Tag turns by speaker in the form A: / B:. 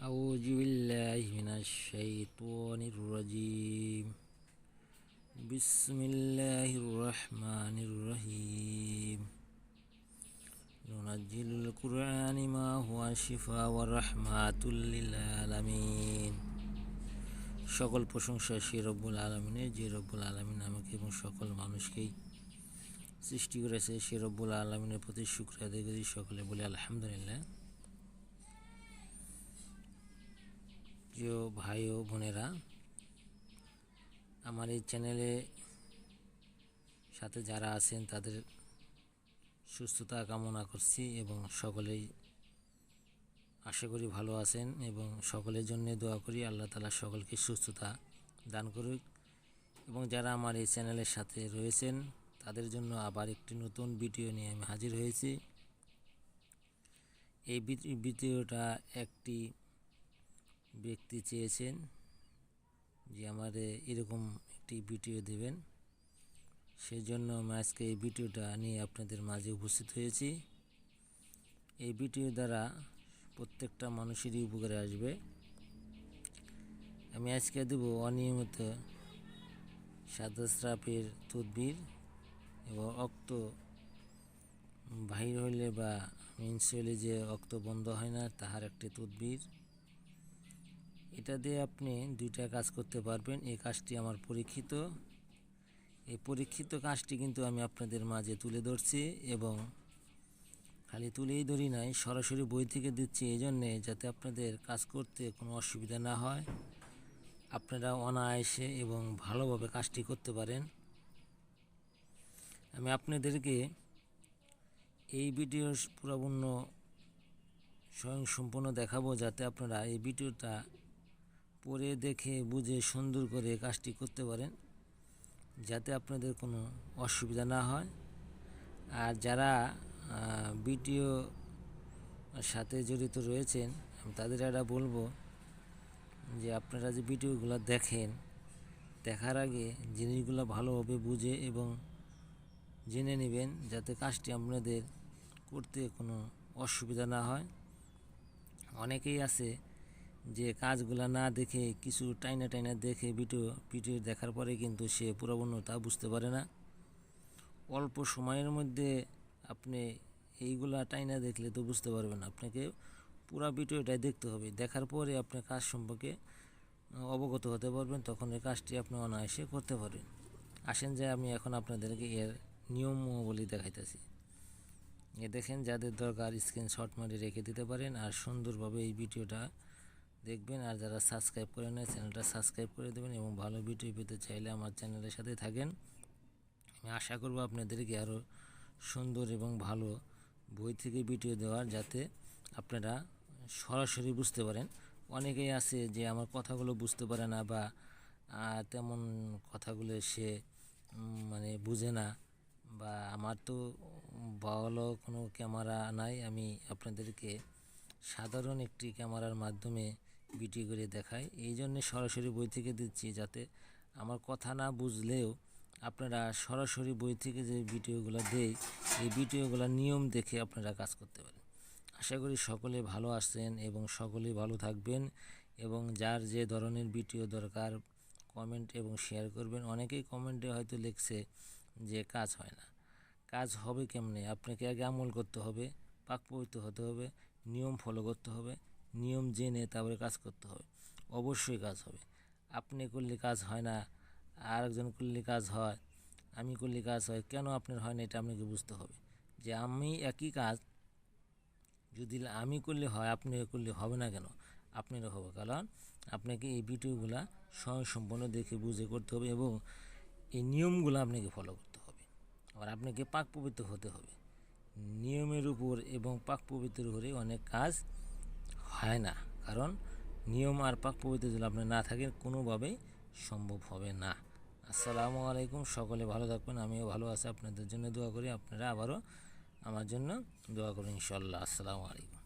A: أعوذ بالله من الشيطان الرجيم بسم الله الرحمن الرحيم ننزل القرآن ما هو شفاء ورحمة للعالمين সকল প্রশংসা সেই রব্বুল আলামিনের, যে রব্বুল আলামিন আমাকে এবং সকল মানুষকেই সৃষ্টি করেছে। সেই রব্বুল আলামিনের প্রতি শুকরিয়া আদায় করি। সকলে বলি আলহামদুলিল্লাহ। প্রিয় ভাই ও বোনেরা, আমার এই চ্যানেলে সাথে যারা আছেন তাদের সুস্থতা কামনা করছি এবং সকলেই আশা করি ভালো আছেন এবং সকলের জন্য দোয়া করি আল্লাহ তাআলা সকলকে সুস্থতা দান করুক। এবং যারা আমার এই চ্যানেলের সাথে রয়েছেন তাদের জন্য আবার একটি নতুন ভিডিও নিয়ে আমি হাজির হয়েছি। এই ভিডিওটা একটি ব্যক্তি চেয়েছেন যে আমাদের এরকম একটি ভিডিও দেবেন, সেই জন্য আমি আজকে এই ভিডিওটা নিয়ে আপনাদের মাঝে উপস্থিত হয়েছি। এই ভিডিও দ্বারা প্রত্যেকটা মানুষেরই উপকারে আসবে। আমি আজকে দেব অনিয়মিত সাদাস্রাপের তদবির এবং রক্ত বাহির হইলে বা মিন্স হইলে যে রক্ত বন্ধ হয় না তাহার একটি তদবির। এটা দিয়ে আপনি দুইটা কাজ করতে পারবেন। এই কাজটি আমার পরীক্ষিত, এই পরীক্ষিত কাজটি কিন্তু আমি আপনাদের মাঝে তুলে ধরছি এবং খালি তুলেই ধরি নাই, সরাসরি বই থেকে দিচ্ছি এই জন্যে যাতে আপনাদের কাজ করতে কোনো অসুবিধা না হয়, আপনারা অনায়াসে এবং ভালোভাবে কাজটি করতে পারেন। আমি আপনাদেরকে এই ভিডিওর পুরোপূর্ণ স্বয়ংসম্পূর্ণ দেখাবো যাতে আপনারা এই ভিডিওটা পড়ে দেখে বুঝে সুন্দর করে কাজটি করতে পারেন, যাতে আপনাদের কোনো অসুবিধা না হয়। আর যারা ভিডিও সাথে জড়িত রয়েছেন আমি তাদের এটা বলবো যে আপনারা যে ভিডিওগুলো দেখেন, দেখার আগে জিনিসগুলো ভালোভাবে বুঝে এবং জেনে নেবেন যাতে কাজটি আপনাদের করতে কোনো অসুবিধা না হয়। অনেকেই আছে যে কাজগুলো না দেখে কিছু টাইনা দেখে ভিডিও দেখার পরে কিন্তু সে পুরোপূর্ণতা বুঝতে পারে না। অল্প সময়ের মধ্যে আপনি এইগুলা টাইনা দেখলে তো বুঝতে পারবেন না, আপনাকে পুরো ভিডিওটাই দেখতে হবে। দেখার পরে আপনি কাজ সম্পর্কে অবগত হতে পারবেন, তখন এই কাজটি আপনি অনায়াসে করতে পারবেন। আসেন যে আমি এখন আপনাদেরকে এর নিয়মাবলী দেখাইতেছি। এ দেখেন, যাদের দরকার স্ক্রিনশট মারি রেখে দিতে পারেন আর সুন্দরভাবে এই ভিডিওটা দেখবেন। আর যারা সাবস্ক্রাইব করে নেয় চ্যানেলটা সাবস্ক্রাইব করে দেবেন এবং ভালো ভিডিও পেতে চাইলে আমার চ্যানেলের সাথে থাকেন। আমি আশা করব আপনাদেরকে আরও সুন্দর এবং ভালো বই থেকে ভিডিও দেওয়ার, যাতে আপনারা সরাসরি বুঝতে পারেন। অনেকেই আছে যে আমার কথাগুলো বুঝতে পারে না বা তেমন কথাগুলো সে মানে বুঝে না, বা আমার তো ভালো কোনো ক্যামেরা নাই, আমি আপনাদেরকে সাধারণ একটি ক্যামেরার মাধ্যমে ভিডিও করে দেখাই। এই জন্যে সরাসরি বই থেকে দিচ্ছি, যাতে আমার কথা না বুঝলেও আপনারা সরাসরি বই থেকে যে ভিডিওগুলো দেই এই ভিডিওগুলো নিয়ম দেখে আপনারা কাজ করতে পারেন। আশা করি সকলে ভালো আছেন এবং সকলেই ভালো থাকবেন। এবং যার যে ধরনের ভিডিও দরকার কমেন্ট এবং শেয়ার করবেন। অনেকেই কমেন্টে হয়তো লিখছে যে কাজ হয় না। কাজ হবে কেমনে? আপনাকে আগে আমল করতে হবে, পাক পবিত্র হতে হবে, নিয়ম ফলো করতে হবে, নিয়ম জেনে তারপরে কাজ করতে হবে, অবশ্যই কাজ হবে। আপনি করলে কাজ হয় না, আরেকজন করলে কাজ হয়, আমি করলে কাজ হয়, কেন আপনার হয় না এটা আপনাকে বুঝতে হবে। যে আমি একই কাজ যদি আমি করলে হয় আপনি করলে হবে না কেন? আপনারও হবে, কারণ আপনাকে এই ভিডিওগুলা স্বয়ংসম্পূর্ণ দেখে বুঝে করতে হবে এবং এই নিয়মগুলো আপনাকে ফলো করতে হবে। আবার আপনাকে পাক পবিত্র হতে হবে। নিয়মের উপর এবং পাক পবিত্রের উপরে অনেক কাজ হয় না, কারণ নিয়ম আর পাক পবিত্র যদি আপনার না থাকে কোনোভাবেই সম্ভব হবে না। আসসালামু আলাইকুম, সকলে ভালো থাকবেন। আমিও ভালো আছি, আপনাদের জন্য দোয়া করি। আপনারা আবারও আমার জন্য দোয়া করুন ইনশাল্লাহ। আসসালামু আলাইকুম।